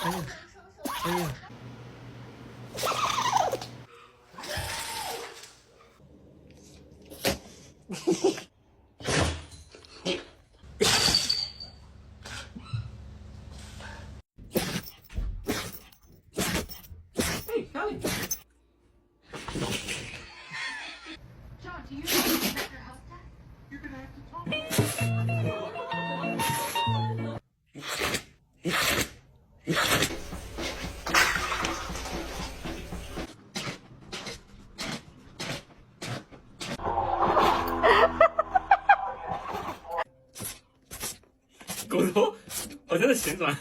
哎呀！哎，哪里？John, do you know about your health test? You're gonna have to talk. 狗头好像在旋转。